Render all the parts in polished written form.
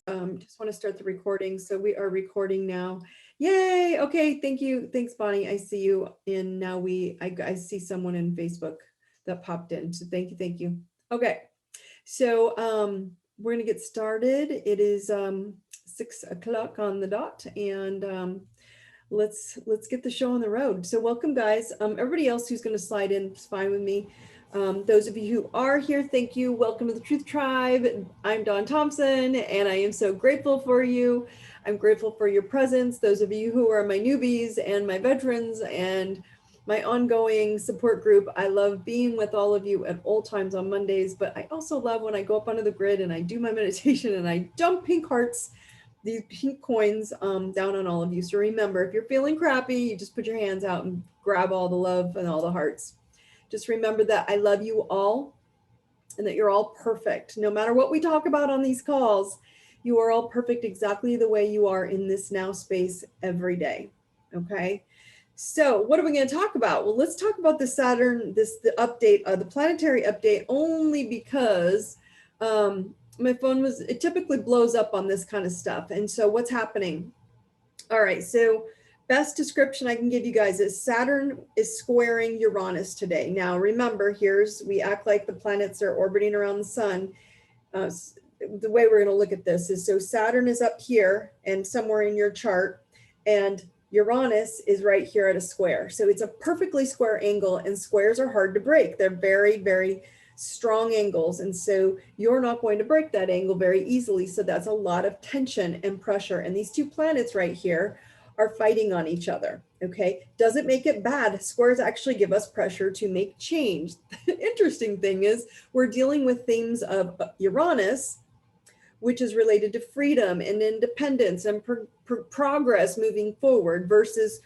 Just want to start the recording. So we are recording now. Yay. Okay. Thank you. Thanks, Bonnie. I see you. And now I see someone in Facebook that popped in. So thank you. Thank you. Okay. So we're going to get started. It is 6 o'clock on the dot, and let's get the show on the road. So welcome, guys. Everybody else who's going to slide in is fine with me. Those of you who are here, thank you. Welcome to the Truth Tribe. I'm Dawn Thompson, and I am so grateful for you. I'm grateful for your presence. Those of you who are my newbies and my veterans and my ongoing support group. I love being with all of you at all times on Mondays, but I also love when I go up onto the grid and I do my meditation and I dump pink hearts, these pink coins down on all of you. So remember, if you're feeling crappy, you just put your hands out and grab all the love and all the hearts. Just remember that I love you all and that you're all perfect. No matter what we talk about on these calls, you are all perfect exactly the way you are in this now space every day. Okay. So what are we going to talk about? Well, let's talk about the Saturn, the update, the planetary update, only because my phone it typically blows up on this kind of stuff. And so what's happening? All right. So best description I can give you guys is Saturn is squaring Uranus today. Now, remember, we act like the planets are orbiting around the sun. The way we're going to look at this is, so Saturn is up here and somewhere in your chart, and Uranus is right here at a square. So it's a perfectly square angle, and squares are hard to break. They're very, very strong angles. And so you're not going to break that angle very easily. So that's a lot of tension and pressure. And these two planets right here are fighting on each other. Okay. Doesn't make it bad. Squares actually give us pressure to make change. The interesting thing is we're dealing with themes of Uranus, which is related to freedom and independence and progress moving forward, versus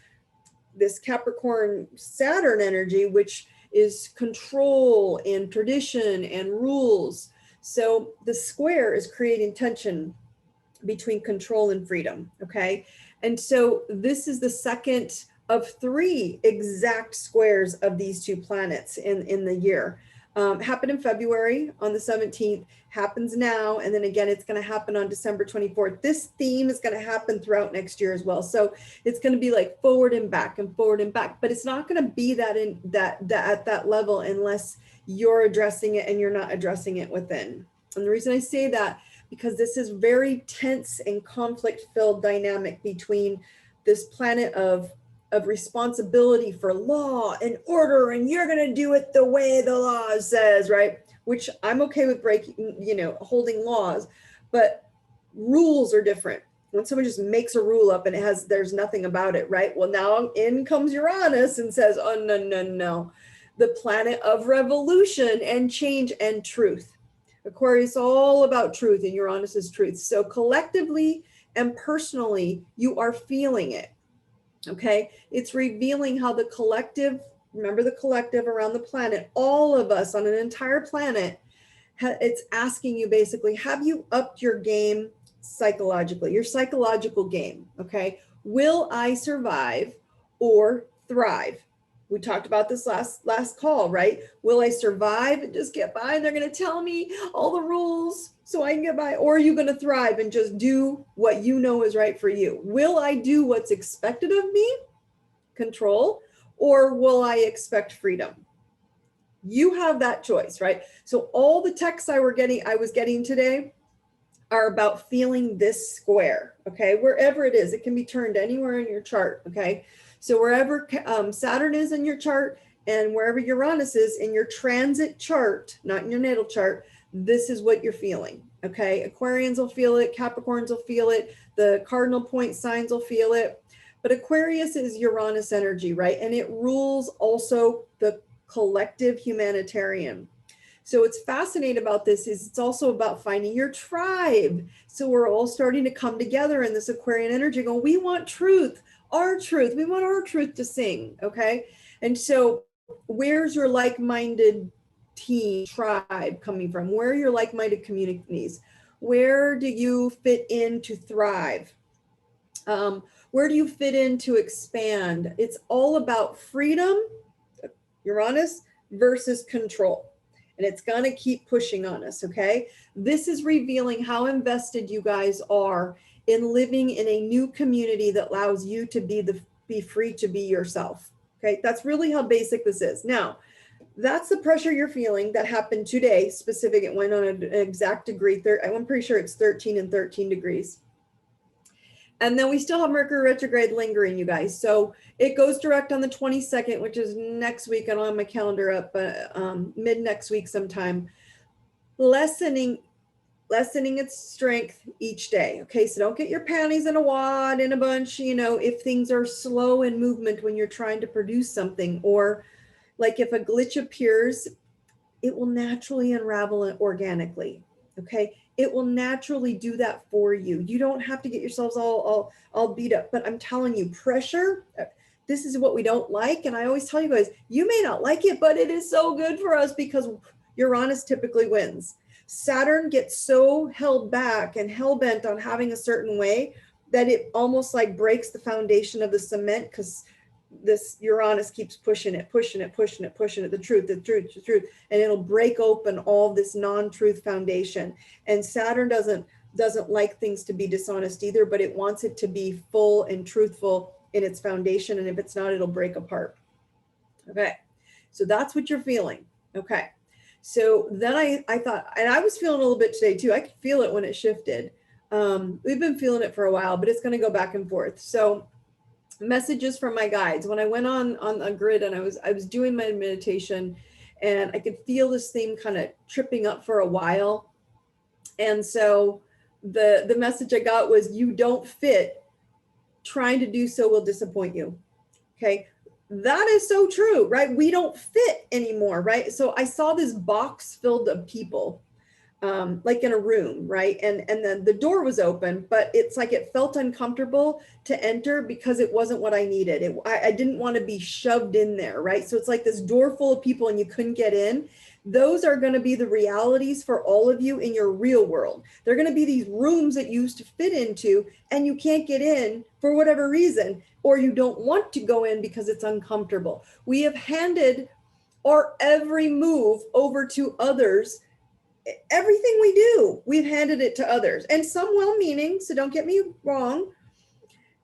this Capricorn Saturn energy, which is control and tradition and rules. So the square is creating tension between control and freedom. Okay. And so this is the second of 3 exact squares of these two planets in the year. Happened in February on the 17th, happens now, and then again it's going to happen on December 24th. This theme is going to happen throughout next year as well. So it's going to be like forward and back and forward and back, but it's not going to be that at that level unless you're addressing it and you're not addressing it within. And the reason I say that, because this is very tense and conflict-filled dynamic between this planet of responsibility for law and order, and you're going to do it the way the law says, right? Which I'm okay with breaking, holding laws, but rules are different. When someone just makes a rule up and there's nothing about it, right? Well, now in comes Uranus and says, oh, no, no, no. The planet of revolution and change and truth. Aquarius, all about truth, and Uranus is truth. So collectively and personally, you are feeling it. Okay, it's revealing how the collective, remember the collective around the planet, all of us on an entire planet, it's asking you basically, have you upped your game psychologically, your psychological game? Okay, will I survive or thrive? We talked about this last call, right? Will I survive and just get by and they're going to tell me all the rules so I can get by? Or are you going to thrive and just do what you know is right for you? Will I do what's expected of me, control, or will I expect freedom? You have that choice, right? So all the texts I was getting today are about feeling this square, okay? Wherever it is, it can be turned anywhere in your chart, okay? So wherever Saturn is in your chart and wherever Uranus is in your transit chart, not in your natal chart, this is what you're feeling, okay? Aquarians will feel it, Capricorns will feel it, the cardinal point signs will feel it. But Aquarius is Uranus energy, right? And it rules also the collective humanitarian. So what's fascinating about this is it's also about finding your tribe. So we're all starting to come together in this Aquarian energy going, we want truth, our truth. We want our truth to sing, okay? And so where's your like-minded team, tribe coming from? Where are your like-minded communities? Where do you fit in to thrive? Where do you fit in to expand? It's all about freedom, Uranus, versus control. and it's going to keep pushing on us. Okay. This is revealing how invested you guys are in living in a new community that allows you to be free to be yourself. Okay. That's really how basic this is. Now, that's the pressure you're feeling that happened today. Specific, it went on an exact degree. I'm pretty sure it's 13 and 13 degrees. And then we still have Mercury retrograde lingering, you guys. So it goes direct on the 22nd, which is next week. I don't have my calendar up, but mid next week sometime. Lessening its strength each day. Okay, so don't get your panties in a wad in a bunch, you know, if things are slow in movement when you're trying to produce something, or like if a glitch appears, it will naturally unravel organically. Okay, it will naturally do that for you. You don't have to get yourselves all beat up, but I'm telling you, pressure, this is what we don't like. And I always tell you guys, you may not like it, but it is so good for us because Uranus typically wins. Saturn gets so held back and hell-bent on having a certain way that it almost like breaks the foundation of the cement, because this Uranus keeps pushing it, the truth, and it'll break open all this non-truth foundation. And Saturn doesn't like things to be dishonest either, but it wants it to be full and truthful in its foundation. And if it's not, it'll break apart. Okay, so that's what you're feeling. Okay. So then I thought, and I was feeling a little bit today too. I could feel it when it shifted. We've been feeling it for a while, but it's going to go back and forth. So messages from my guides. When I went on a grid and I was doing my meditation, and I could feel this thing kind of tripping up for a while. And so the message I got was, you don't fit. Trying to do so will disappoint you. Okay. That is so true, right? We don't fit anymore, right? So I saw this box filled of people, like in a room, right? And then the door was open, but it's like it felt uncomfortable to enter because it wasn't what I needed. I didn't want to be shoved in there, right? So it's like this door full of people and you couldn't get in. Those are going to be the realities for all of you in your real world. They're going to be these rooms that you used to fit into and you can't get in for whatever reason, or you don't want to go in because it's uncomfortable. We have handed our every move over to others. Everything we do, we've handed it to others, and some well-meaning, so don't get me wrong,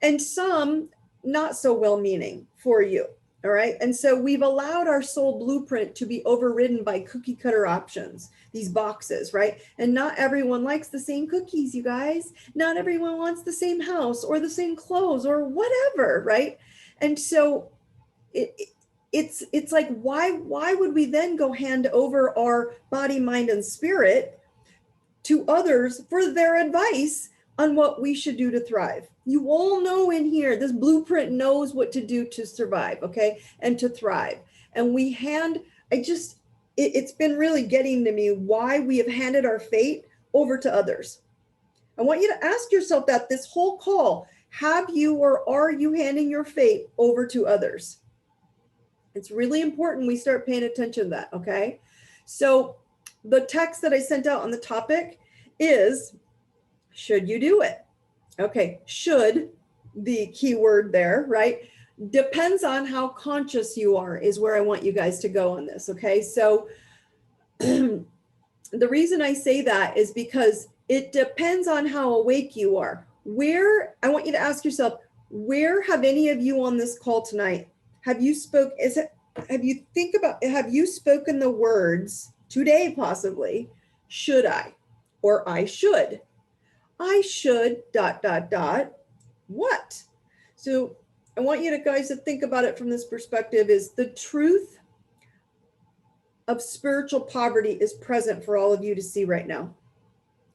and some not so well-meaning for you. All right. And so we've allowed our soul blueprint to be overridden by cookie cutter options, these boxes, right? And not everyone likes the same cookies, you guys. Not everyone wants the same house or the same clothes or whatever, right? And so it's like, why would we then go hand over our body, mind, and spirit to others for their advice on what we should do to thrive? You all know in here, this blueprint knows what to do to survive, okay, and to thrive. And it's been really getting to me why we have handed our fate over to others. I want you to ask yourself that this whole call, have you or are you handing your fate over to others? It's really important we start paying attention to that, okay? So the text that I sent out on the topic is, should you do it? Okay, should, the key word there, right? Depends on how conscious you are is where I want you guys to go on this, okay? So the reason I say that is because it depends on how awake you are. I want you to ask yourself, where have any of you on this call tonight, have you spoken the words today, possibly, should I, or I should? I should ... what? So I want you guys to think about it from this perspective, is the truth of spiritual poverty is present for all of you to see right now.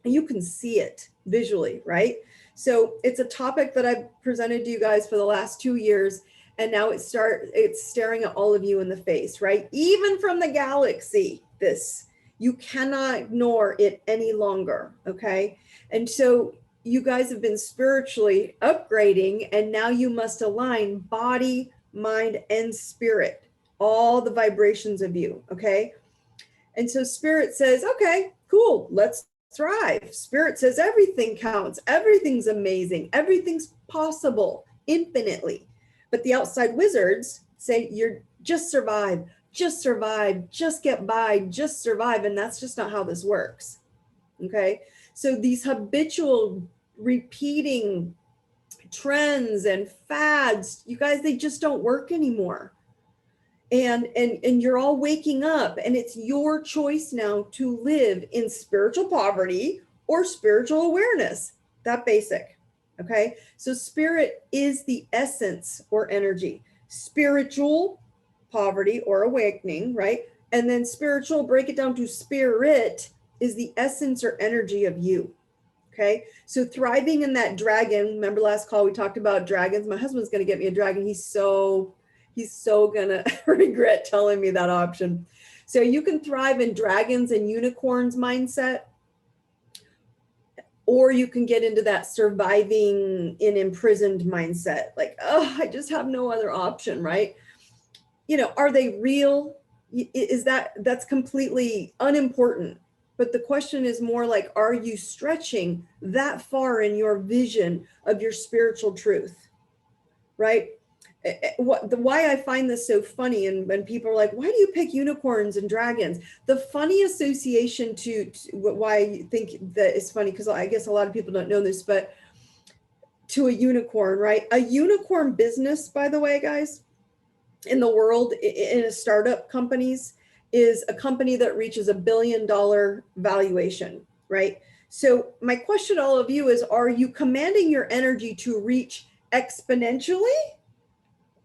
And you can see it visually, right? So it's a topic that I've presented to you guys for the last 2 years. And now it's staring at all of you in the face, right? Even from the galaxy, you cannot ignore it any longer, okay? And so you guys have been spiritually upgrading, and now you must align body, mind, and spirit, all the vibrations of you, okay? And so spirit says, okay, cool, let's thrive. Spirit says everything counts, everything's amazing, everything's possible infinitely. But the outside wizards say, you're just survive. just survive, just get by, just survive. And that's just not how this works. Okay. So these habitual repeating trends and fads, you guys, they just don't work anymore. And you're all waking up, and it's your choice now to live in spiritual poverty or spiritual awareness. That basic. Okay. So spirit is the essence or energy. Spiritual poverty or awakening, right? And then spiritual, break it down to spirit, is the essence or energy of you. Okay. So thriving in that dragon, remember last call we talked about dragons. My husband's going to get me a dragon. He's so gonna regret telling me that option. So you can thrive in dragons and unicorns mindset, or you can get into that surviving in imprisoned mindset. Like, oh, I just have no other option, right? You know, are they real? Is that's completely unimportant. But the question is more like, are you stretching that far in your vision of your spiritual truth, right? Why I find this so funny, and when people are like, why do you pick unicorns and dragons? The funny association to why I think that is funny, because I guess a lot of people don't know this, but to a unicorn, right? A unicorn business, by the way, guys, in the world, in a startup companies, is a company that reaches $1 billion valuation, right? So my question to all of you is, are you commanding your energy to reach exponentially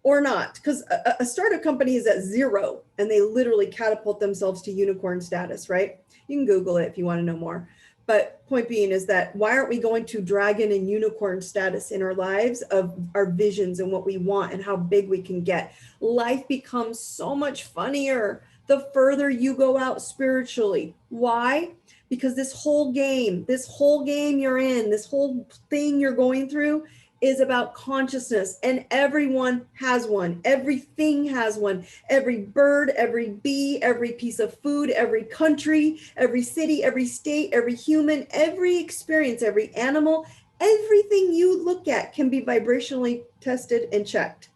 or not? Because a startup company is at 0 and they literally catapult themselves to unicorn status, right? You can Google it if you want to know more. But point being is that why aren't we going to dragon and unicorn status in our lives of our visions and what we want and how big we can get? Life becomes so much funnier the further you go out spiritually. Why? Because this whole game you're in, this whole thing you're going through is about consciousness, and everyone has one. Everything has one. Every bird, every bee, every piece of food, every country, every city, every state, every human, every experience, every animal, everything you look at can be vibrationally tested and checked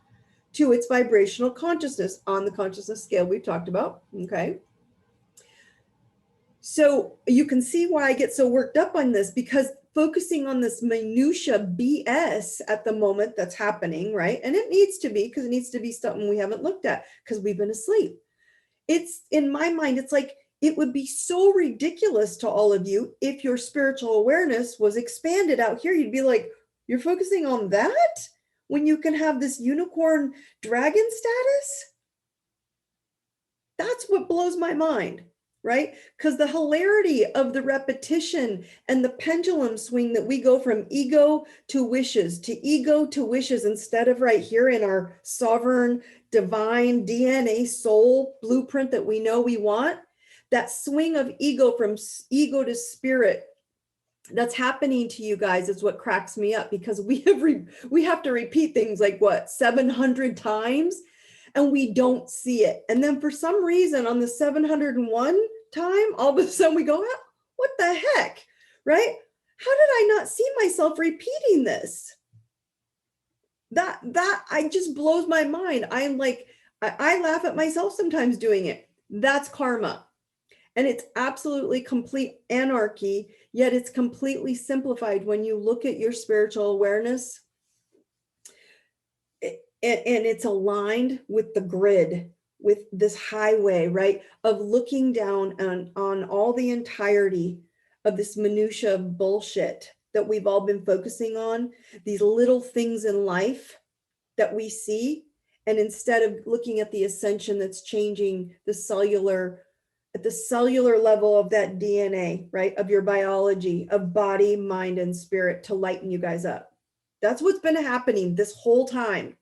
to its vibrational consciousness on the consciousness scale we've talked about. Okay. So you can see why I get so worked up on this, because focusing on this minutia BS at the moment that's happening, right? And it needs to be, because it needs to be something we haven't looked at because we've been asleep. It's, in my mind, it's like, it would be so ridiculous to all of you if your spiritual awareness was expanded out here. You'd be like, you're focusing on that when you can have this unicorn dragon status? That's what blows my mind, right? Because the hilarity of the repetition and the pendulum swing that we go from ego to wishes instead of right here in our sovereign divine DNA soul blueprint that we know we want, that swing of ego from ego to spirit that's happening to you guys is what cracks me up, because we have to repeat things like what, 700 times, and we don't see it. And then for some reason on the 701 time, all of a sudden we go, what the heck, right? How did I not see myself repeating this? That I just blows my mind. I'm like, I laugh at myself sometimes doing it. That's karma. And it's absolutely complete anarchy, yet it's completely simplified when you look at your spiritual awareness. And it's aligned with the grid, with this highway, right? Of looking down on all the entirety of this minutia of bullshit that we've all been focusing on, these little things in life that we see. And instead of looking at the ascension that's changing the cellular, at the cellular level of that DNA, right? Of your biology, of body, mind, and spirit, to lighten you guys up. That's what's been happening this whole time.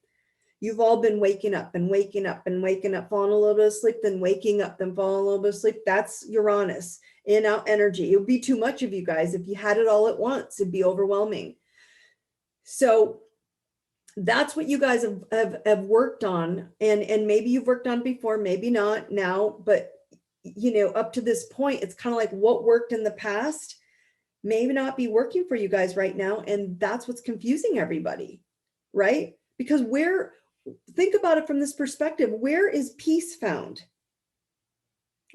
You've all been waking up and waking up and waking up, falling a little bit of sleep, then waking up, then falling a little bit of sleep. That's Uranus, in out energy. It would be too much of you guys. If you had it all at once, it'd be overwhelming. So that's what you guys have worked on. And maybe you've worked on before, maybe not now, but you know, up to this point, it's kind of like what worked in the past may not be working for you guys right now. And that's what's confusing everybody, right? Because think about it from this perspective, where is peace found?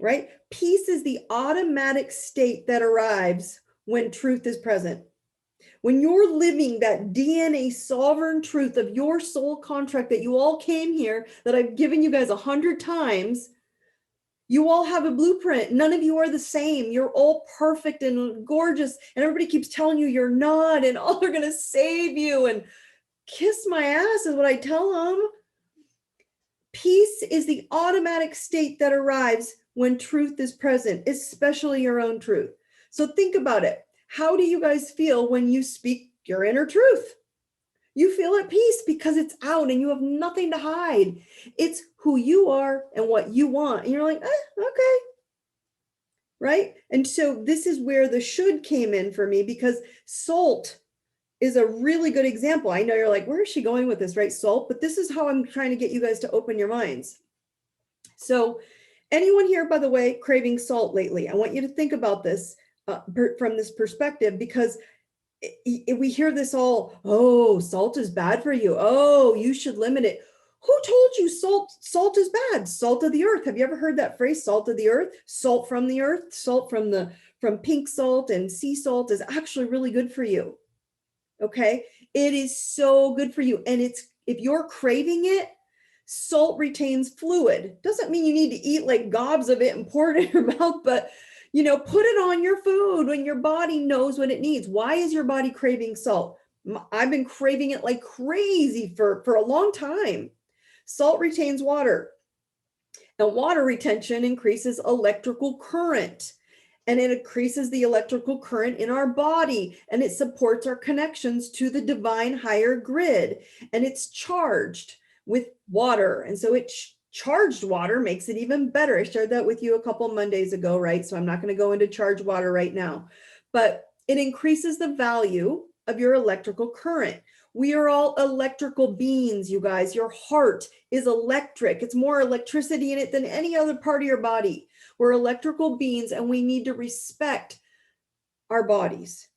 right? Peace is the automatic state that arrives when truth is present. When you're living that DNA sovereign truth of your soul contract that you all came here, that I've given you guys 100 times, you all have a blueprint. None of you are the same. You're all perfect and gorgeous. And everybody keeps telling you you're not, and all they're going to save you. And kiss my ass is what I tell them. Peace is the automatic state that arrives when truth is present, especially your own truth. So think about it. How do you guys feel when you speak your inner truth? You feel at peace because it's out and you have nothing to hide. It's who you are and what you want. And you're like, okay. Right? And so this is where the should came in for me, because salt is a really good example. I know you're like, where is she going with this, right? Salt, but this is how I'm trying to get you guys to open your minds. So anyone here, by the way, craving salt lately, I want you to think about this from this perspective, because we hear this all, oh, salt is bad for you. Oh, you should limit it. Who told you salt is bad? Salt of the earth. Have you ever heard that phrase, salt of the earth? Salt from the earth, salt from pink salt and sea salt is actually really good for you. Okay, it is so good for you. And it's, if you're craving it, salt retains fluid. Doesn't mean you need to eat like gobs of it and pour it in your mouth, but you know, put it on your food when your body knows what it needs. Why is your body craving salt? I've been craving it like crazy for a long time. Salt retains water, and water retention increases electrical current. And it increases the electrical current in our body, and it supports our connections to the divine higher grid, and it's charged with water. And so it's charged water makes it even better. I shared that with you a couple Mondays ago, right? So I'm not going to go into charged water right now, but it increases the value of your electrical current. We are all electrical beings, you guys. Your heart is electric. It's more electricity in it than any other part of your body. We're electrical beings, and we need to respect our bodies.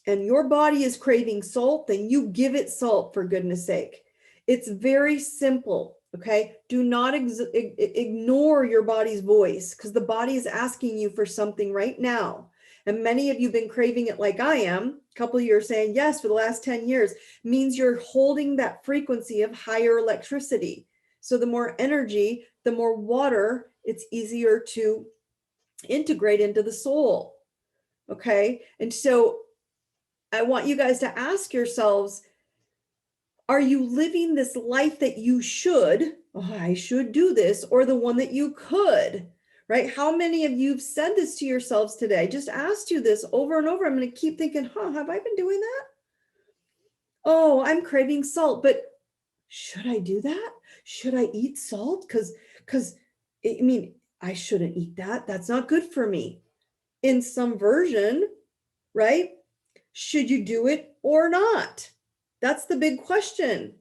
And your body is craving salt, then you give it salt, for goodness sake. It's very simple, okay? Do not ignore your body's voice, because the body is asking you for something right now. And many of you have been craving it like I am. A couple of you are saying yes for the last 10 years. Means you're holding that frequency of higher electricity. So the more energy, the more water, it's easier to integrate into the soul. Okay. And so I want you guys to ask yourselves, are you living this life that you should, oh, I should do this, or the one that you could, right? How many of you have said this to yourselves today? I just asked you this over and over. I'm going to keep thinking, have I been doing that? Oh, I'm craving salt, but should I do that? Should I eat salt? Because I mean, I shouldn't eat that. That's not good for me. In some version, right? Should you do it or not? That's the big question.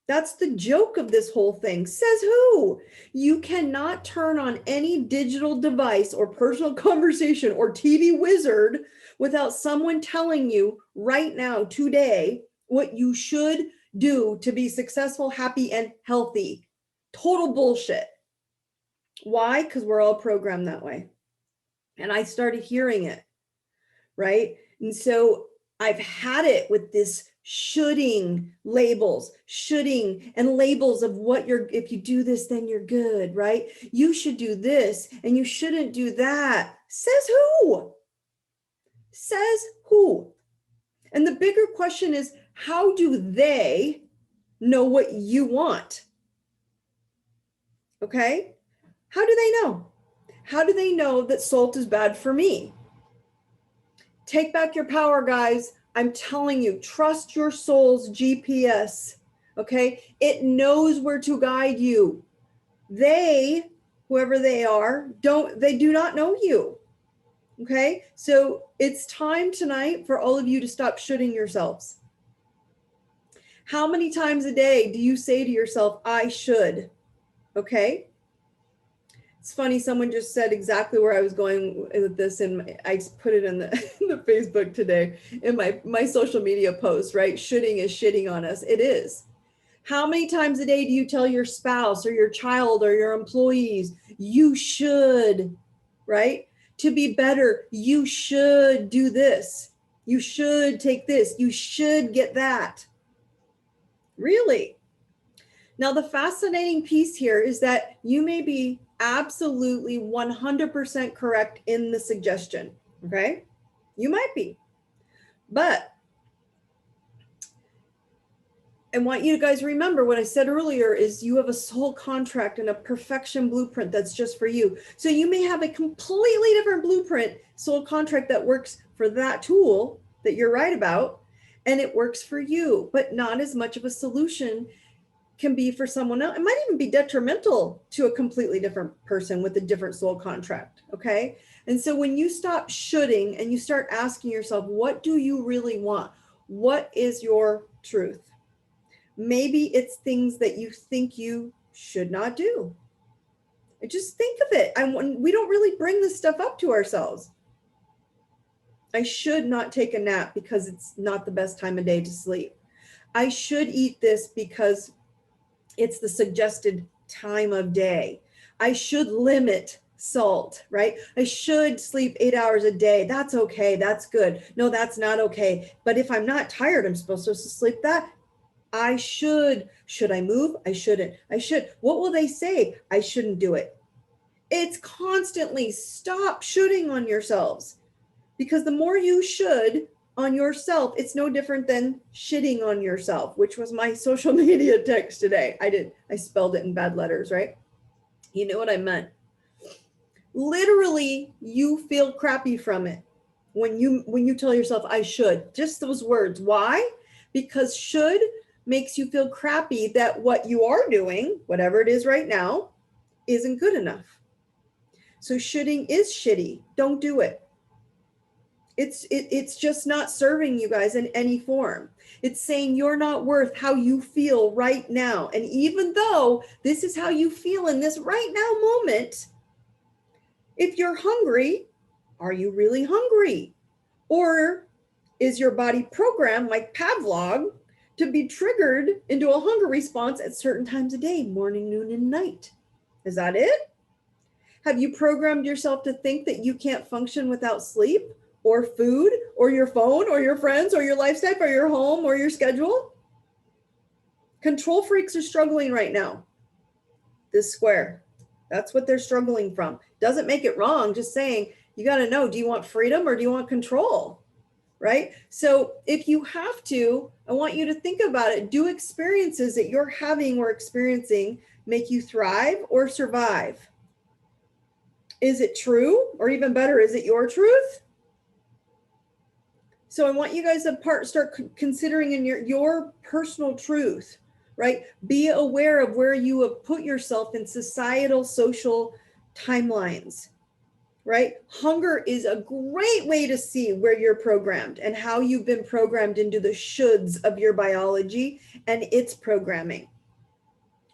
That's the joke of this whole thing. Says who? You cannot turn on any digital device or personal conversation or TV wizard without someone telling you right now, today, what you should do to be successful, happy, and healthy. Total bullshit. Why? Because we're all programmed that way. And I started hearing it, right? And so I've had it with this shoulding labels, shoulding and labels of what you're, if you do this, then you're good, right? You should do this and you shouldn't do that. Says who? Says who? And the bigger question is, how do they know what you want? Okay? How do they know? How do they know that salt is bad for me? Take back your power, guys. I'm telling you, trust your soul's GPS, okay? It knows where to guide you. They, whoever they are, they do not know you, okay? So it's time tonight for all of you to stop shoulding yourselves. How many times a day do you say to yourself, I should, okay? It's funny, someone just said exactly where I was going with this, and I just put it in the, in the Facebook today in my social media post, right? Shoulding is shitting on us. It is. How many times a day do you tell your spouse or your child or your employees, you should? right? To be better, you should do this. You should take this. You should get that. Really? Now, the fascinating piece here is that you may be absolutely 100% correct in the suggestion, okay? You might be, but I want you guys to remember what I said earlier is you have a soul contract and a perfection blueprint that's just for you. So you may have a completely different blueprint, soul contract that works for that tool that you're right about, and it works for you, but not as much of a solution can be for someone else. It might even be detrimental to a completely different person with a different soul contract, okay? And so when you stop shoulding and you start asking yourself, what do you really want? What is your truth? Maybe it's things that you think you should not do. Just think of it. We don't really bring this stuff up to ourselves. I should not take a nap because it's not the best time of day to sleep. I should eat this because it's the suggested time of day. I should limit salt, right? I should sleep 8 hours a day. That's okay. That's good. No, that's not okay. But if I'm not tired, I'm supposed to sleep that. I should. Should I move? I shouldn't. I should. What will they say? I shouldn't do it. It's constantly stop shoulding on yourselves, because the more you should on yourself, it's no different than shitting on yourself, which was my social media text today. I spelled it in bad letters, right? You know what I meant. Literally, you feel crappy from it when you tell yourself I should. Just those words. Why? Because should makes you feel crappy that what you are doing, whatever it is right now, isn't good enough. So shoulding is shitty. Don't do it. It's just not serving you guys in any form. It's saying you're not worth how you feel right now. And even though this is how you feel in this right now moment, if you're hungry, are you really hungry? Or is your body programmed like Pavlov to be triggered into a hunger response at certain times of day, morning, noon, and night? Is that it? Have you programmed yourself to think that you can't function without sleep or food or your phone or your friends or your lifestyle or your home or your schedule? Control freaks are struggling right now. This square, that's what they're struggling from. Doesn't make it wrong, just saying, you got to know, do you want freedom or do you want control? Right? So if you have to, I want you to think about it. Do experiences that you're having or experiencing make you thrive or survive? Is it true? Or even better, is it your truth? So I want you guys to start considering in your personal truth, right? Be aware of where you have put yourself in societal, social timelines, right? Hunger is a great way to see where you're programmed and how you've been programmed into the shoulds of your biology and its programming.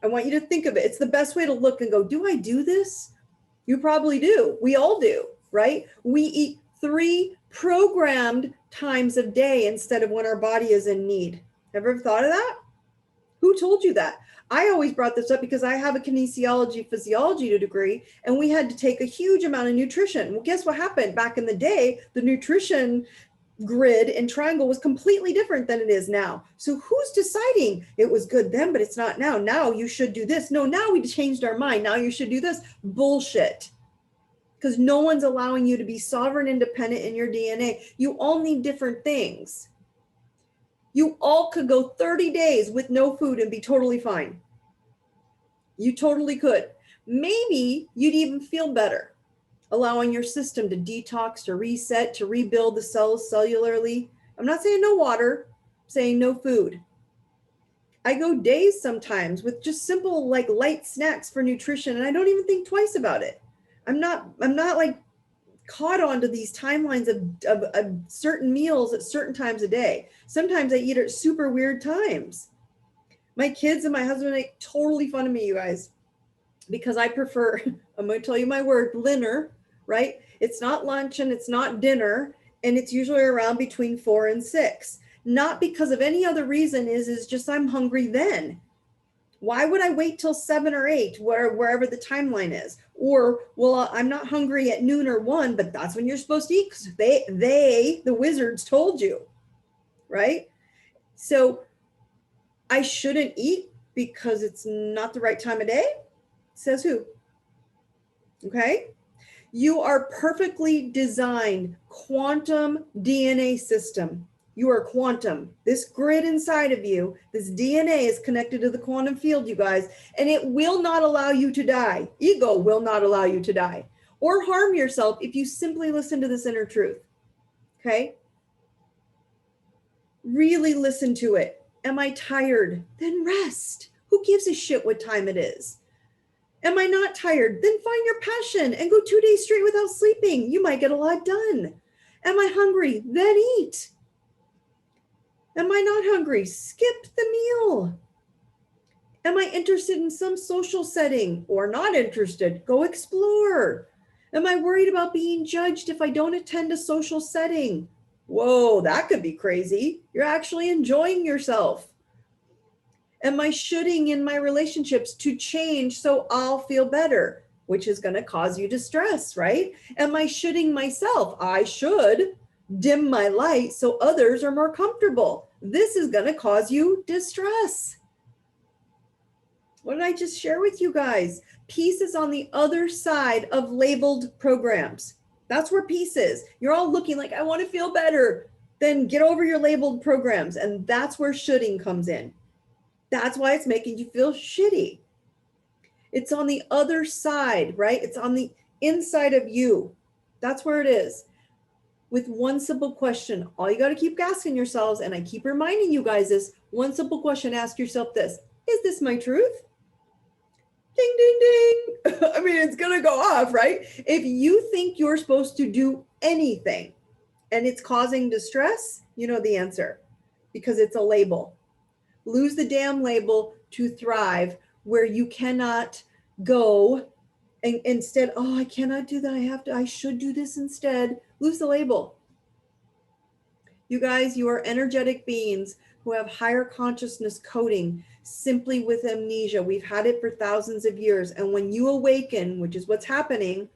I want you to think of it. It's the best way to look and go, do I do this? You probably do. We all do, right? We eat 3 programmed times of day instead of when our body is in need. Ever thought of that? Who told you that? I always brought this up because I have a kinesiology physiology degree, and we had to take a huge amount of nutrition. Well, guess what happened? Back in the day, the nutrition grid and triangle was completely different than it is now. So who's deciding it was good then, but it's not now? Now you should do this. No, now we changed our mind. Now you should do this. Bullshit. Because no one's allowing you to be sovereign, independent in your DNA. You all need different things. You all could go 30 days with no food and be totally fine. You totally could. Maybe you'd even feel better, allowing your system to detox, to reset, to rebuild the cells cellularly. I'm not saying no water, I'm saying no food. I go days sometimes with just simple like light snacks for nutrition, and I don't even think twice about it. I'm not like caught onto these timelines of certain meals at certain times a day. Sometimes I eat at super weird times. My kids and my husband make totally fun of me, you guys, because I prefer, I'm going to tell you my word, dinner, right? It's not lunch and it's not dinner, and it's usually around between 4 and 6. Not because of any other reason, is just I'm hungry then. Why would I wait till 7 or 8, wherever the timeline is? Or, well, I'm not hungry at noon or 1, but that's when you're supposed to eat because the wizards told you, right? So I shouldn't eat because it's not the right time of day? Says who? Okay. You are perfectly designed quantum DNA system. You are quantum. This grid inside of you, this DNA is connected to the quantum field, you guys, and it will not allow you to die. Ego will not allow you to die or harm yourself if you simply listen to this inner truth. Okay? Really listen to it. Am I tired? Then rest. Who gives a shit what time it is? Am I not tired? Then find your passion and go 2 days straight without sleeping. You might get a lot done. Am I hungry? Then eat. Am I not hungry? Skip the meal. Am I interested in some social setting or not interested? Go explore. Am I worried about being judged if I don't attend a social setting? Whoa, that could be crazy. You're actually enjoying yourself. Am I shoulding in my relationships to change so I'll feel better, which is going to cause you distress, right? Am I shoulding myself? I should dim my light so others are more comfortable. This is going to cause you distress. What did I just share with you guys? Peace is on the other side of labeled programs. That's where peace is. You're all looking like, I want to feel better. Then get over your labeled programs. And that's where shoulding comes in. That's why it's making you feel shitty. It's on the other side, right? It's on the inside of you. That's where it is. With one simple question, all you got to keep asking yourselves, and I keep reminding you guys this, one simple question, ask yourself this: is this my truth? Ding, ding, ding. I mean, it's going to go off, right? If you think you're supposed to do anything and it's causing distress, you know the answer, because it's a label. Lose the damn label to thrive, where you cannot go and instead, oh, I cannot do that. I should do this instead. Lose the label. You guys, you are energetic beings who have higher consciousness coding simply with amnesia. We've had it for thousands of years. And when you awaken, which is what's happening,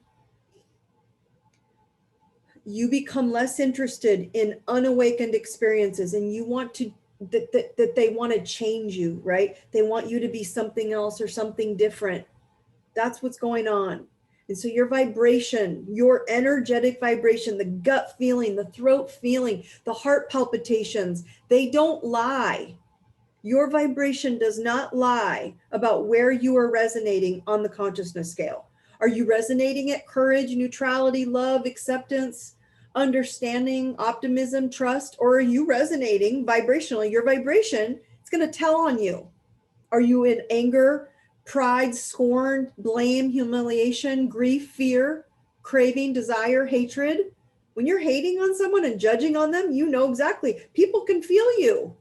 you become less interested in unawakened experiences, and you want to that they want to change you, right? They want you to be something else or something different. That's what's going on. And so your vibration, your energetic vibration, the gut feeling, the throat feeling, the heart palpitations, they don't lie. Your vibration does not lie about where you are resonating on the consciousness scale. Are you resonating at courage, neutrality, love, acceptance, understanding, optimism, trust, or are you resonating vibrationally? Your vibration, it's going to tell on you. Are you in anger, pride, scorn, blame, humiliation, grief, fear, craving, desire, hatred? When you're hating on someone and judging on them, you know exactly. People can feel you.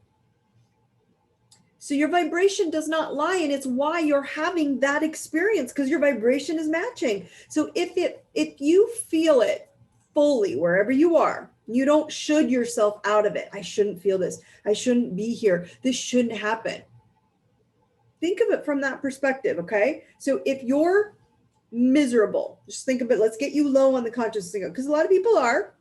So your vibration does not lie, and it's why you're having that experience, because your vibration is matching. So if you feel it fully wherever you are, you don't should yourself out of it. I shouldn't feel this. I shouldn't be here. This shouldn't happen. Think of it from that perspective, okay? So if you're miserable, just think of it. Let's get you low on the consciousness scale, because a lot of people are.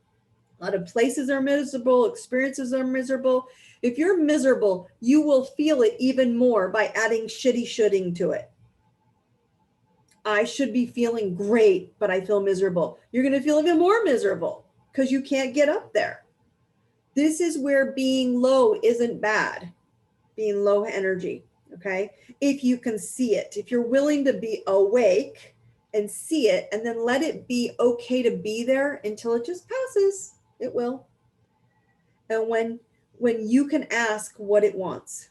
A lot of places are miserable, experiences are miserable. If you're miserable, you will feel it even more by adding shitty shoulding to it. I should be feeling great, but I feel miserable. You're going to feel even more miserable because you can't get up there. This is where being low isn't bad, being low energy, okay? If you can see it, if you're willing to be awake and see it, and then let it be okay to be there until it just passes. It will. And when you can ask what it wants.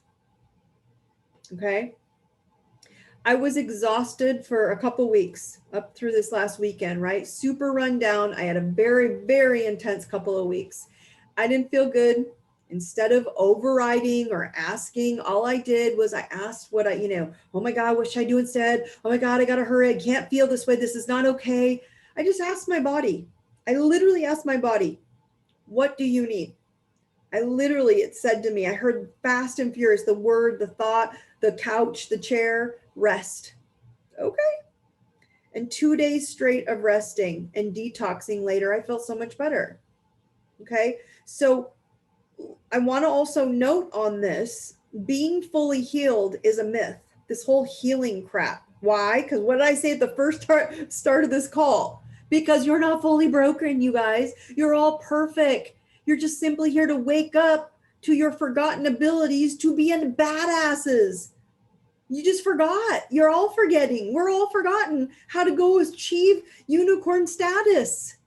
Okay. I was exhausted for a couple weeks up through this last weekend, right? Super run down. I had a very, very intense couple of weeks. I didn't feel good. Instead of overriding or asking, all I did was I asked what oh my God, what should I do instead? Oh my God, I got to hurry. I can't feel this way. This is not okay. I just asked my body. I literally asked my body, what do you need? It said to me, I heard fast and furious, the word, the thought, the couch, the chair, rest. Okay. And 2 days straight of resting and detoxing later, I felt so much better. Okay. So I want to also note on this, being fully healed is a myth. This whole healing crap. Why? Because what did I say at the first start of this call? Because you're not fully broken, you guys. You're all perfect. You're just simply here to wake up to your forgotten abilities to be in badasses. You just forgot. You're all forgetting. We're all forgotten how to go achieve unicorn status.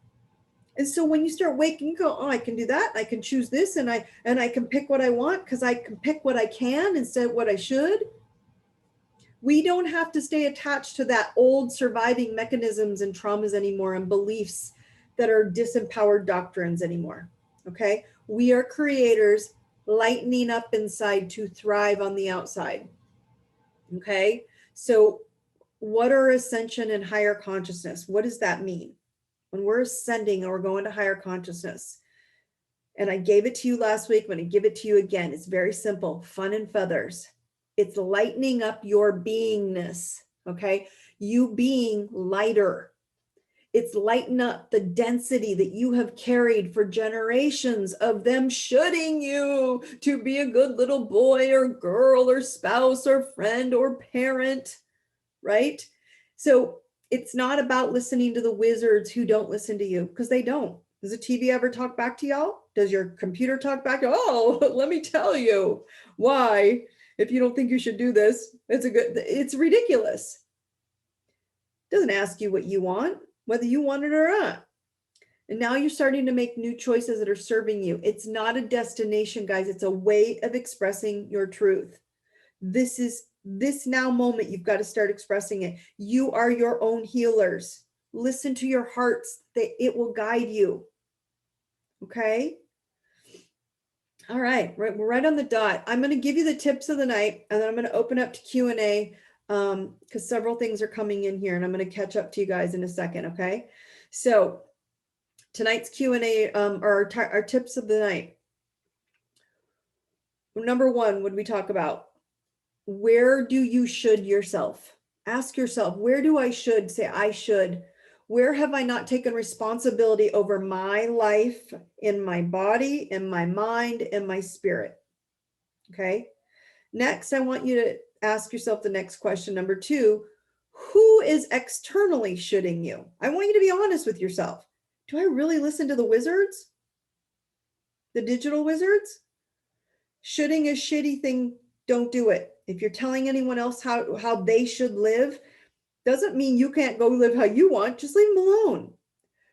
And so when you start waking, go, oh, I can do that. I can choose this, and I can pick what I want because I can pick what I can instead of what I should. We don't have to stay attached to that old surviving mechanisms and traumas anymore and beliefs that are disempowered doctrines anymore. Okay. We are creators lightening up inside to thrive on the outside. Okay. So what are ascension and higher consciousness? What does that mean? When we're ascending or we're going to higher consciousness, and I gave it to you last week, I'm going to give it to you again. It's very simple, fun and feathers. It's lightening up your beingness, okay? You being lighter. It's lighten up the density that you have carried for generations of them shoulding you to be a good little boy or girl or spouse or friend or parent, right? So it's not about listening to the wizards who don't listen to you, because they don't. Does the TV ever talk back to y'all? Does your computer talk back? Oh, let me tell you why. If you don't think you should do this, it's ridiculous. It doesn't ask you what you want, whether you want it or not. And now you're starting to make new choices that are serving you. It's not a destination, guys. It's a way of expressing your truth. This now moment, you've got to start expressing it. You are your own healers. Listen to your hearts. It will guide you. Okay. All right. We're right on the dot. I'm going to give you the tips of the night, and then I'm going to open up to Q&A because several things are coming in here, and I'm going to catch up to you guys in a second. Okay. So tonight's Q&A are our tips of the night. Number one, what did we talk about? Where do you should yourself? Ask yourself, where do I should? Say, I should. Where have I not taken responsibility over my life, in my body, in my mind, in my spirit? Okay. Next, I want you to ask yourself the next question, number two, who is externally shoulding you? I want you to be honest with yourself. Do I really listen to the wizards? The digital wizards? Shoulding a shitty thing, don't do it. If you're telling anyone else how they should live, doesn't mean you can't go live how you want. Just leave them alone.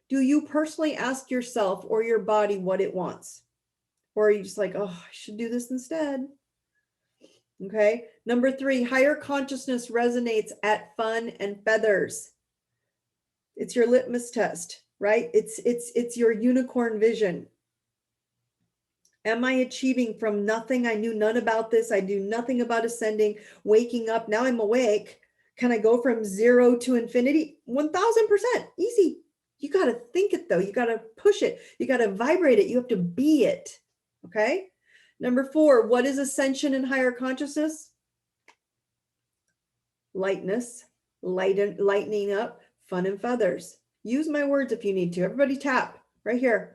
Do you personally ask yourself or your body what it wants? Or are you just like, oh, I should do this instead? Okay. Number three, higher consciousness resonates at fun and feathers. It's your litmus test, right? It's your unicorn vision. Am I achieving from nothing? I knew none about this. I knew nothing about ascending, waking up. Now I'm awake. Can I go from 0 to infinity? 1000%. Easy. You got to think it though. You got to push it. You got to vibrate it. You have to be it. Okay. Number four, what is ascension and higher consciousness? Lightness, lightening up, fun and feathers. Use my words if you need to. Everybody tap right here.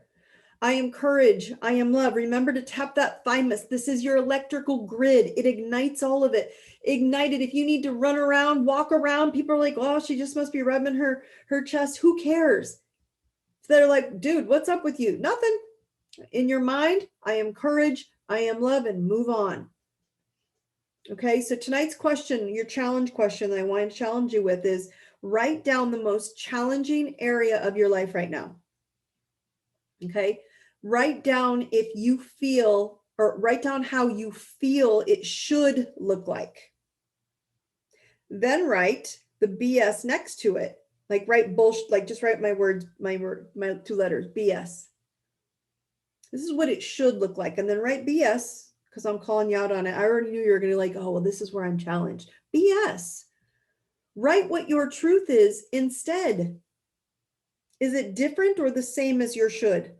I am courage. I am love. Remember to tap that thymus. This is your electrical grid. It ignites all of it. Ignite it. If you need to run around, walk around, people are like, oh, she just must be rubbing her chest. Who cares? They're like, dude, what's up with you? Nothing. In your mind, I am courage. I am love, and move on. Okay, so tonight's question, your challenge question that I want to challenge you with is write down the most challenging area of your life right now. Okay, write down if you feel, or write down how you feel it should look like. Then write the BS next to it. Like write bullshit, like just write my words, my 2 letters, BS. This is what it should look like. And then write BS, because I'm calling you out on it. I already knew you were going to like, oh, well, this is where I'm challenged. BS. Write what your truth is instead. Is it different or the same as your should?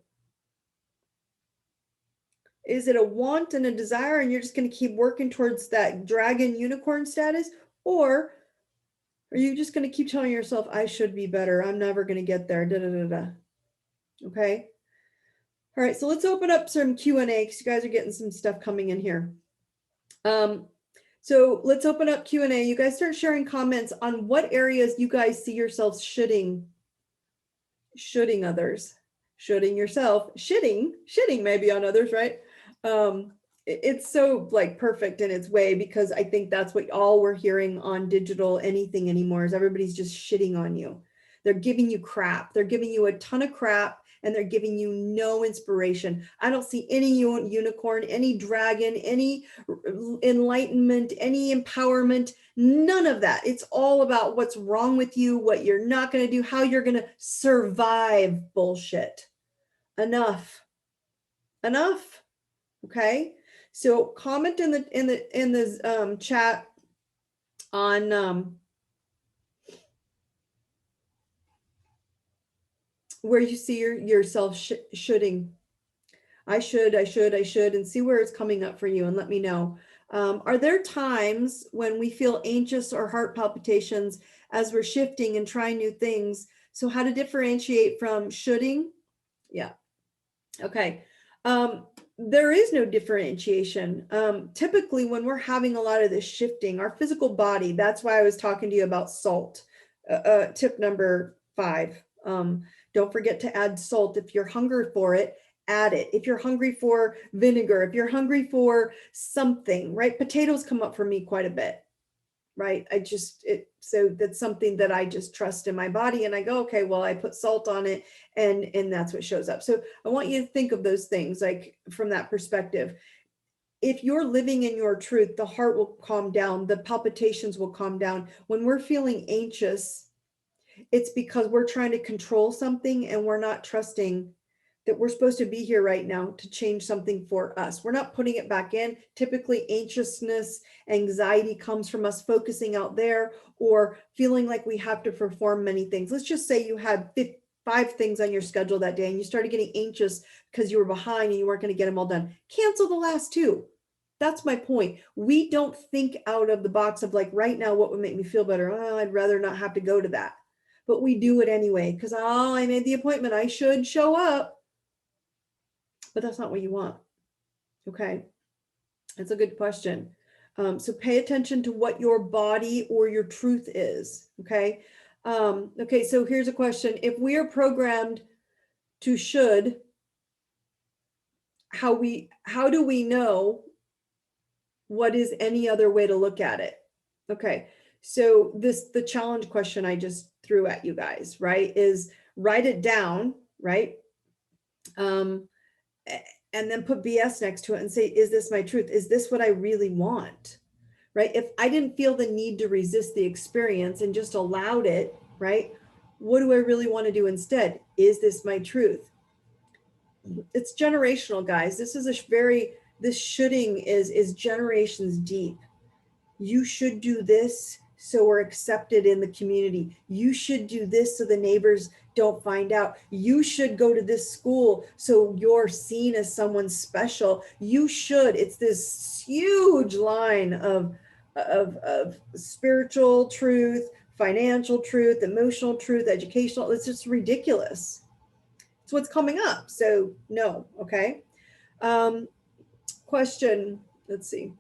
Is it a want and a desire and you're just going to keep working towards that dragon unicorn status? Or are you just going to keep telling yourself, I should be better, I'm never going to get there, da, da, da, da. Okay. All right, so let's open up some Q&A because you guys are getting some stuff coming in here. So let's open up Q&A. You guys start sharing comments on what areas you guys see yourselves shoulding others, shoulding yourself, shitting maybe on others, right? It's so like perfect in its way, because I think that's what all we're hearing on digital anything anymore is everybody's just shitting on you. They're giving you crap. They're giving you a ton of crap, and they're giving you no inspiration. I don't see any unicorn, any dragon, any enlightenment, any empowerment, none of that. It's all about what's wrong with you, what you're not going to do, how you're going to survive bullshit. Enough. Okay. So comment in the chat on where you see yourself shoulding. I should, and see where it's coming up for you, and let me know. Are there times when we feel anxious or heart palpitations as we're shifting and trying new things? So how to differentiate from shoulding? Yeah. Okay. There is no differentiation. Typically when we're having a lot of this shifting, our physical body, that's why I was talking to you about salt. Tip number 5. Don't forget to add salt. If you're hungry for it, add it. If you're hungry for vinegar, if you're hungry for something, right? Potatoes come up for me quite a bit, right? So that's something that I just trust in my body, and I go, okay, well, I put salt on it, and that's what shows up. So I want you to think of those things like from that perspective. If you're living in your truth, the heart will calm down, the palpitations will calm down. When we're feeling anxious, it's because we're trying to control something and we're not trusting that we're supposed to be here right now to change something for us. We're not putting it back in. Typically, anxiousness, anxiety comes from us focusing out there or feeling like we have to perform many things. Let's just say you had 5 things on your schedule that day and you started getting anxious because you were behind and you weren't going to get them all done. Cancel the last 2. That's my point. We don't think out of the box of like, right now, what would make me feel better? Oh, I'd rather not have to go to that. But we do it anyway because, oh, I made the appointment, I should show up. But that's not what you want. Okay. That's a good question. So pay attention to what your body or your truth is. Okay. Okay. So here's a question. If we are programmed to should, how do we know what is any other way to look at it? Okay. So the challenge question I just threw at you guys, right, is write it down, right? And then put BS next to it and say, is this my truth? Is this what I really want? Right? If I didn't feel the need to resist the experience and just allowed it, right? What do I really want to do instead? Is this my truth? It's generational, guys. This is this shoulding is generations deep. You should do this so we're accepted in the community. You should do this so the neighbors don't find out. You should go to this school so you're seen as someone special. You should. It's this huge line of spiritual truth, financial truth, emotional truth, educational. It's just ridiculous. It's what's coming up. So no, okay. Question, let's see.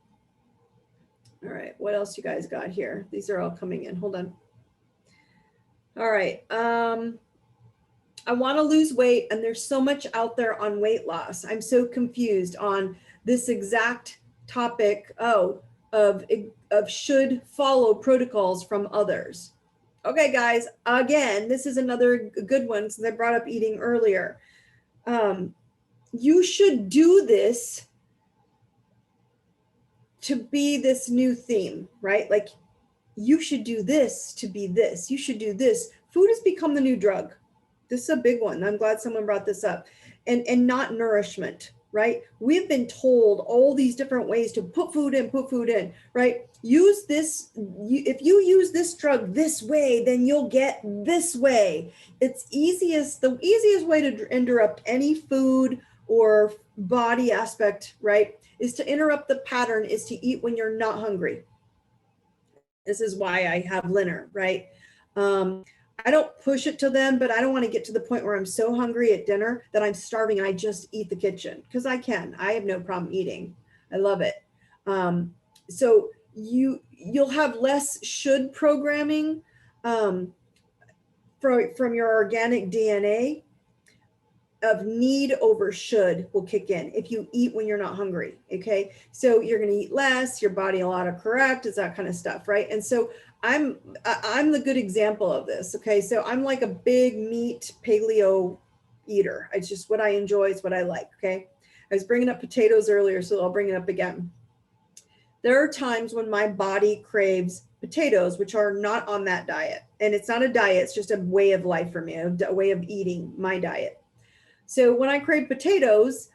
All right, what else you guys got here? These are all coming in. Hold on. All right. I want to lose weight, and there's so much out there on weight loss. I'm so confused on this exact topic of should follow protocols from others. Okay, guys, again, this is another good one since I brought up eating earlier. You should do this to be this new theme, right? Like you should do this to be this. You should do this. Food has become the new drug. This is a big one. I'm glad someone brought this up. And not nourishment, right? We've been told all these different ways to put food in, right? Use this. If you use this drug this way, then you'll get this way. It's the easiest way to interrupt any food or body aspect, right, is to interrupt the pattern, is to eat when you're not hungry. This is why I have Linner, right? I don't push it to them, but I don't want to get to the point where I'm so hungry at dinner that I'm starving and I just eat the kitchen, because I have no problem eating. I love it. So you'll have less should programming from your organic DNA of need over should will kick in if you eat when you're not hungry. Okay, so you're going to eat less, your body will autocorrect, it's that kind of stuff, right? And so I'm the good example of this. Okay, so I'm like a big meat paleo eater. It's just what I enjoy, it's what I like. Okay, I was bringing up potatoes earlier, so I'll bring it up again. There are times when my body craves potatoes, which are not on that diet, and it's not a diet, it's just a way of life for me, a way of eating my diet. So when I crave potatoes,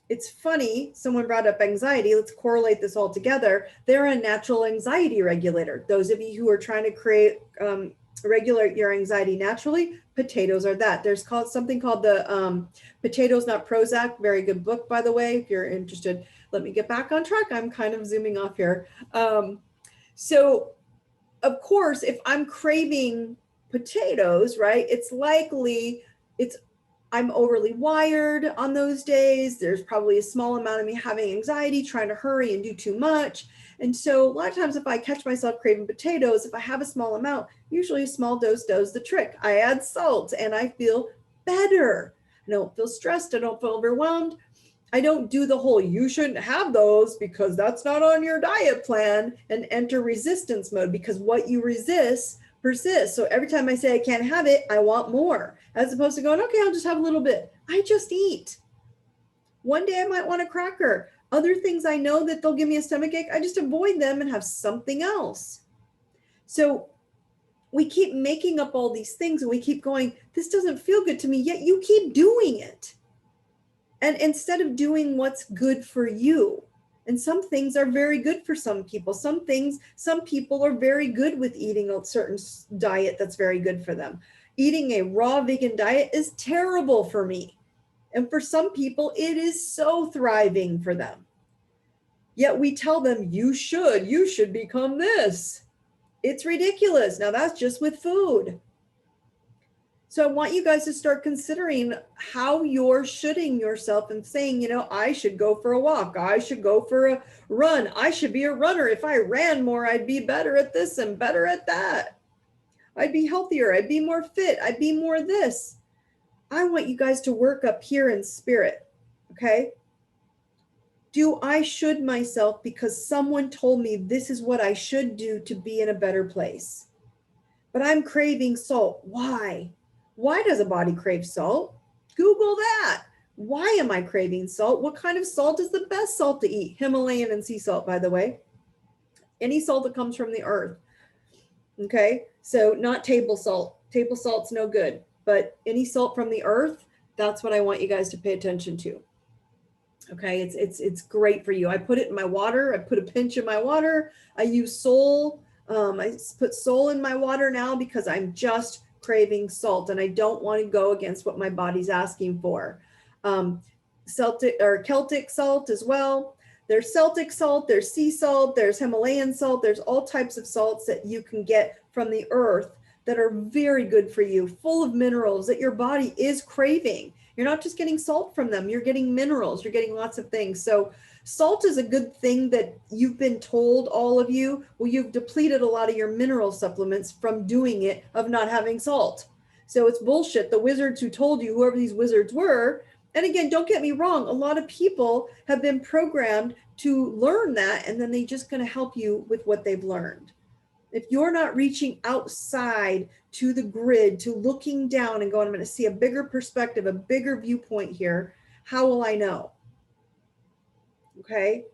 it's funny, someone brought up anxiety. Let's correlate this all together. They're a natural anxiety regulator. Those of you who are trying to regulate your anxiety naturally, potatoes are that. There's something called the Potatoes Not Prozac. Very good book, by the way, if you're interested. Let me get back on track. I'm kind of zooming off here. So of course, if I'm craving potatoes, right, it's likely I'm overly wired on those days. There's probably a small amount of me having anxiety, trying to hurry and do too much. And so a lot of times if I catch myself craving potatoes, if I have a small amount, usually a small dose does the trick. I add salt and I feel better. I don't feel stressed. I don't feel overwhelmed. I don't do the whole, you shouldn't have those because that's not on your diet plan, and enter resistance mode, because what you resist persists. So every time I say I can't have it, I want more, as opposed to going, okay, I'll just have a little bit. I just eat. One day I might want a cracker. Other things I know that they'll give me a stomach ache, I just avoid them and have something else. So we keep making up all these things and we keep going, this doesn't feel good to me, yet you keep doing it. And instead of doing what's good for you, and some things are very good for some people. Some people are very good with eating a certain diet that's very good for them. Eating a raw vegan diet is terrible for me. And for some people, it is so thriving for them. Yet we tell them, you should become this. It's ridiculous. Now that's just with food. So I want you guys to start considering how you're shoulding yourself and saying, I should go for a walk. I should go for a run. I should be a runner. If I ran more, I'd be better at this and better at that. I'd be healthier. I'd be more fit. I'd be more this. I want you guys to work up here in spirit. Okay. Do I should myself because someone told me this is what I should do to be in a better place? But I'm craving salt. Why? Why does a body crave salt? Google that. Why am I craving salt? What kind of salt is the best salt to eat? Himalayan and sea salt, by the way. Any salt that comes from the earth. Okay, so not table salt. Table salt's no good, but any salt from the earth, that's what I want you guys to pay attention to. Okay, it's great for you. I put it in my water. I put a pinch in my water. I use Sol. I put Sol in my water now because I'm just craving salt and I don't want to go against what my body's asking for. Celtic salt as well. There's Celtic salt, there's sea salt, there's Himalayan salt, there's all types of salts that you can get from the earth that are very good for you, full of minerals that your body is craving. You're not just getting salt from them, you're getting minerals, you're getting lots of things. So salt is a good thing that you've been told, all of you, well, you've depleted a lot of your mineral supplements from doing it, of not having salt. So it's bullshit. The wizards who told you, whoever these wizards were, and again, don't get me wrong, a lot of people have been programmed to learn that, and then they're just going to help you with what they've learned. If you're not reaching outside to the grid, to looking down and going, I'm going to see a bigger perspective, a bigger viewpoint here, how will I know? Okay.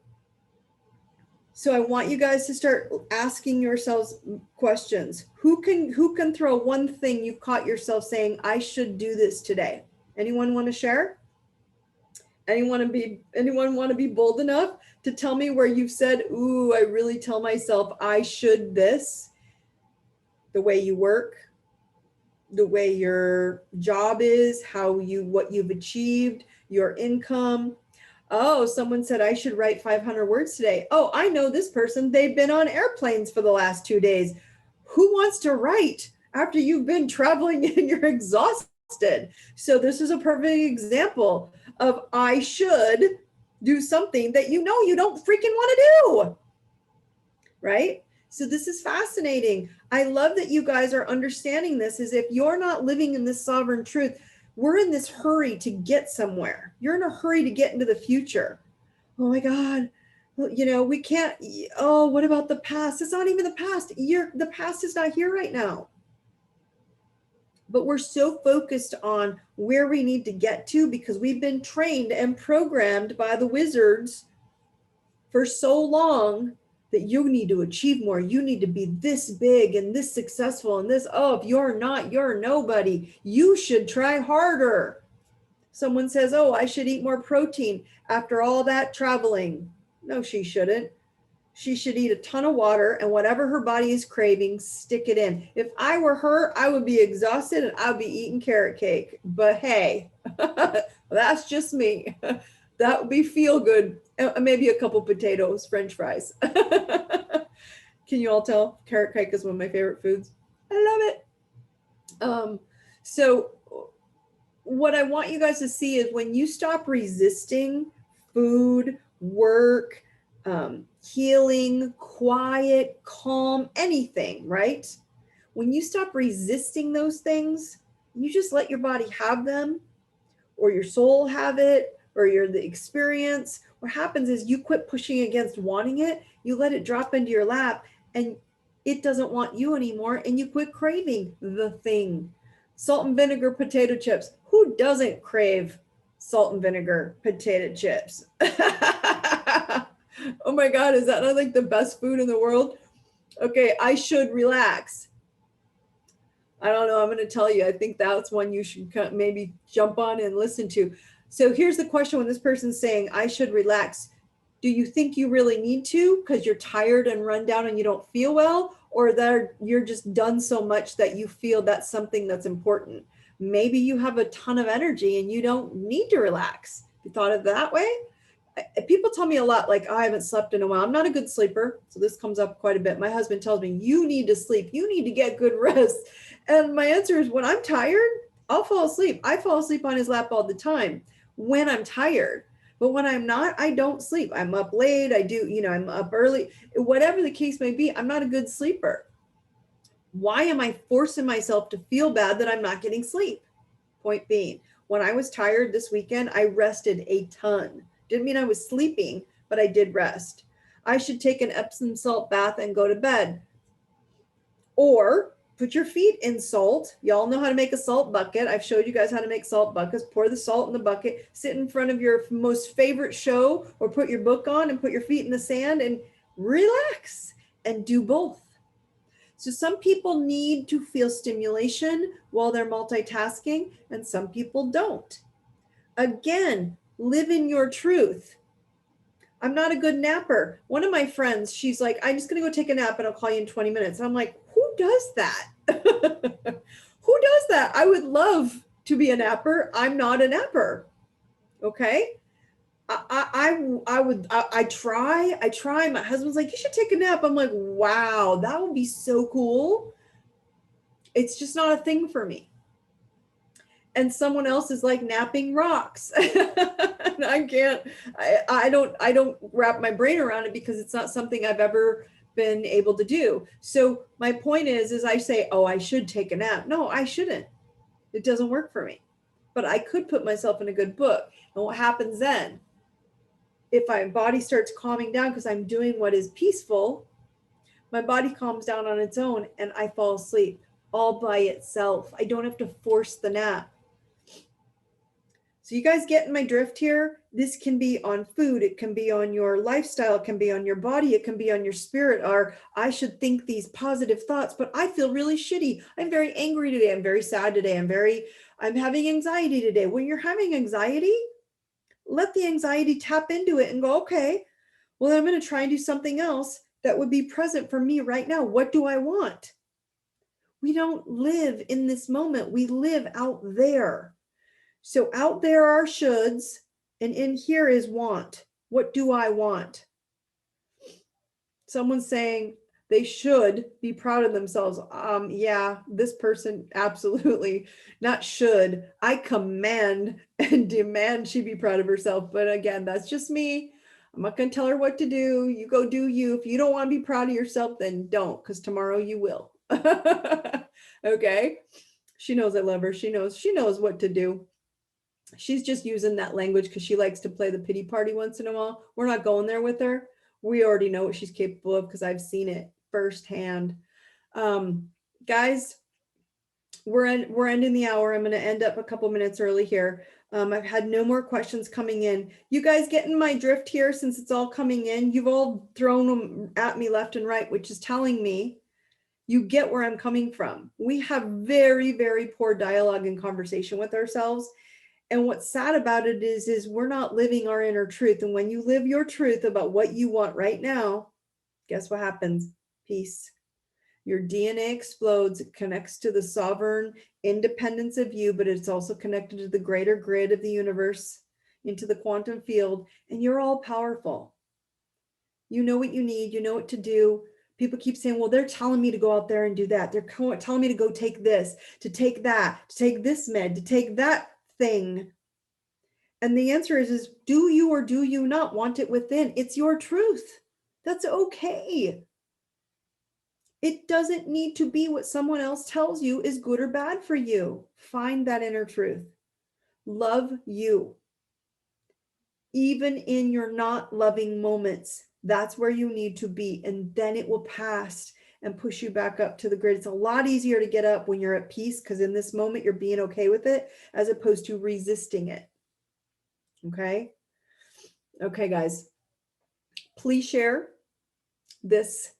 So I want you guys to start asking yourselves questions. Who can throw one thing you've caught yourself saying, I should do this today? Anyone want to share? Anyone want to be bold enough to tell me where you've said, ooh, I really tell myself I should this? The way you work, the way your job is, what you've achieved, your income. Oh, someone said I should write 500 words today. Oh, I know this person. They've been on airplanes for the last 2 days. Who wants to write after you've been traveling and you're exhausted? So this is a perfect example of I should do something that you know you don't freaking want to do. Right? So this is fascinating. I love that you guys are understanding this, is if you're not living in this sovereign truth, we're in this hurry to get somewhere. You're in a hurry to get into the future. Oh my God. Well, we can't, oh, what about the past? It's not even the past. The past is not here right now. But we're so focused on where we need to get to because we've been trained and programmed by the wizards for so long that you need to achieve more. You need to be this big and this successful and this. Oh, if you're not, you're nobody. You should try harder. Someone says, oh, I should eat more protein after all that traveling. No, she shouldn't. She should eat a ton of water and whatever her body is craving, stick it in. If I were her, I would be exhausted and I'd be eating carrot cake. But hey, that's just me. That would be feel good. Maybe a couple potatoes, French fries. Can you all tell? Carrot cake is one of my favorite foods. I love it. So what I want you guys to see is when you stop resisting food, work, healing, quiet, calm, anything, right? When you stop resisting those things, you just let your body have them, or your soul have it, or the experience. What happens is you quit pushing against wanting it, you let it drop into your lap, and it doesn't want you anymore, and you quit craving the thing. Salt and vinegar potato chips. Who doesn't crave salt and vinegar potato chips? Oh my God, is that not like the best food in the world? Okay, I should relax. I don't know, I'm going to tell you, I think that's one you should maybe jump on and listen to. So here's the question when this person's saying, I should relax. Do you think you really need to because you're tired and run down and you don't feel well? Or that you're just done so much that you feel that's something that's important? Maybe you have a ton of energy and you don't need to relax. You thought of it that way? People tell me a lot, like, I haven't slept in a while. I'm not a good sleeper. So this comes up quite a bit. My husband tells me, you need to sleep. You need to get good rest. And my answer is, when I'm tired, I'll fall asleep. I fall asleep on his lap all the time when I'm tired. But when I'm not, I don't sleep. I'm up late. I'm up early. Whatever the case may be, I'm not a good sleeper. Why am I forcing myself to feel bad that I'm not getting sleep? Point being, when I was tired this weekend, I rested a ton. Didn't mean I was sleeping, but I did rest. I should take an Epsom salt bath and go to bed. Or put your feet in salt. Y'all know how to make a salt bucket. I've showed you guys how to make salt buckets. Pour the salt in the bucket, sit in front of your most favorite show, or put your book on and put your feet in the sand and relax, and do both. So some people need to feel stimulation while they're multitasking, and some people don't. Again, live in your truth. I'm not a good napper. One of my friends, she's like, I'm just going to go take a nap and I'll call you in 20 minutes. And I'm like, who does that? Who does that? I would love to be a napper. I'm not a napper. Okay. I try. My husband's like, you should take a nap. I'm like, wow, that would be so cool. It's just not a thing for me. And someone else is like napping rocks. And I don't wrap my brain around it because it's not something I've ever been able to do. So my point is I say, oh, I should take a nap. No, I shouldn't. It doesn't work for me. But I could put myself in a good book. And what happens then? If my body starts calming down because I'm doing what is peaceful, my body calms down on its own and I fall asleep all by itself. I don't have to force the nap. So you guys getting my drift here? This can be on food. It can be on your lifestyle. It can be on your body. It can be on your spirit. Or I should think these positive thoughts, but I feel really shitty. I'm very angry today. I'm very sad today. I'm having anxiety today. When you're having anxiety, let the anxiety tap into it and go, okay, well, I'm going to try and do something else that would be present for me right now. What do I want? We don't live in this moment. We live out there. So out there are shoulds, and in here is want. What do I want? Someone's saying they should be proud of themselves. Yeah, this person absolutely not should. I command and demand she be proud of herself. But again, that's just me. I'm not going to tell her what to do. You go do you. If you don't want to be proud of yourself, then don't, because tomorrow you will. Okay. She knows I love her. She knows what to do. She's just using that language because she likes to play the pity party once in a while. We're not going there with her. We already know what she's capable of because I've seen it firsthand. Guys, we're ending the hour. I'm going to end up a couple minutes early here. I've had no more questions coming in. You guys getting my drift here since it's all coming in? You've all thrown them at me left and right, which is telling me you get where I'm coming from. We have very, very poor dialogue and conversation with ourselves. And what's sad about it is we're not living our inner truth. And when you live your truth about what you want right now, guess what happens? Peace. Your DNA explodes. It connects to the sovereign independence of you, but it's also connected to the greater grid of the universe, into the quantum field, and you're all powerful. You know what you need. You know what to do. People keep saying, well, they're telling me to go out there and do that. They're telling me to go take this, to take that, to take this med, to take that thing. And the answer is do you or do you not want it within? It's your truth. That's okay. It doesn't need to be what someone else tells you is good or bad for you. Find that inner truth. Love you. Even in your not loving moments, that's where you need to be. And then it will pass and push you back up to the grid. It's a lot easier to get up when you're at peace because in this moment, you're being okay with it as opposed to resisting it. Okay? Okay, guys. Please share this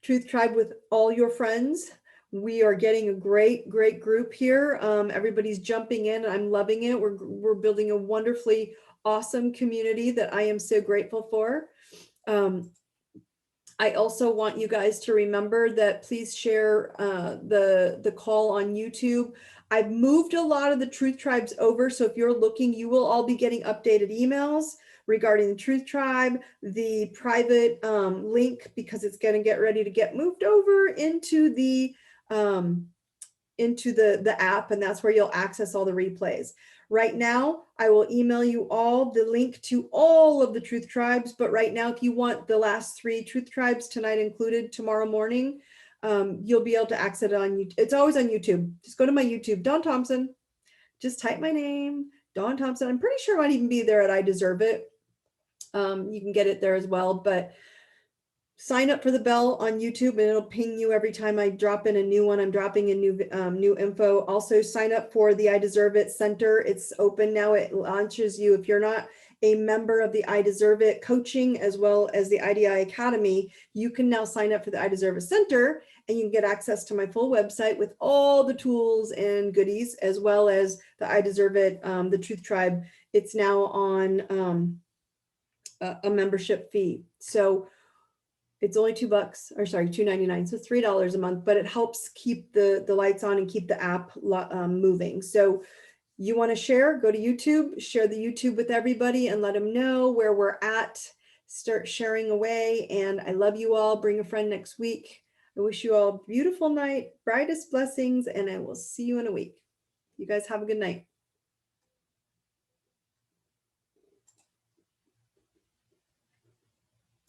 Truth Tribe with all your friends. We are getting a great group here. Everybody's jumping in. I'm loving it. We're building a wonderfully awesome community that I am so grateful for. I also want you guys to remember that please share the call on YouTube. I've moved a lot of the Truth Tribes over, so if you're looking, you will all be getting updated emails regarding the Truth Tribe, the private link, because it's going to get ready to get moved over into the app, and that's where you'll access all the replays. Right now, I will email you all the link to all of the Truth Tribes, but right now, if you want the last 3 Truth Tribes, tonight included, tomorrow morning, you'll be able to access it on YouTube. It's always on YouTube. Just go to my YouTube, Dawn Thompson. Just type my name, Dawn Thompson. I'm pretty sure it might even be there at I Deserve It. You can get it there as well, but sign up for the bell on YouTube and it'll ping you every time I drop in a new one. I'm dropping in new info. Also sign up for the I Deserve It Center. It's open now. It launches you. If you're not a member of the I Deserve It coaching as well as the IDI Academy, you can now sign up for the I Deserve It Center and you can get access to my full website with all the tools and goodies, as well as the I Deserve It, the Truth Tribe. It's now on a membership fee. So it's only $2.99, so $3 a month, but it helps keep the lights on and keep the app moving. So you want to share, go to YouTube, share the YouTube with everybody and let them know where we're at. Start sharing away. And I love you all. Bring a friend next week. I wish you all a beautiful night, brightest blessings, and I will see you in a week. You guys have a good night.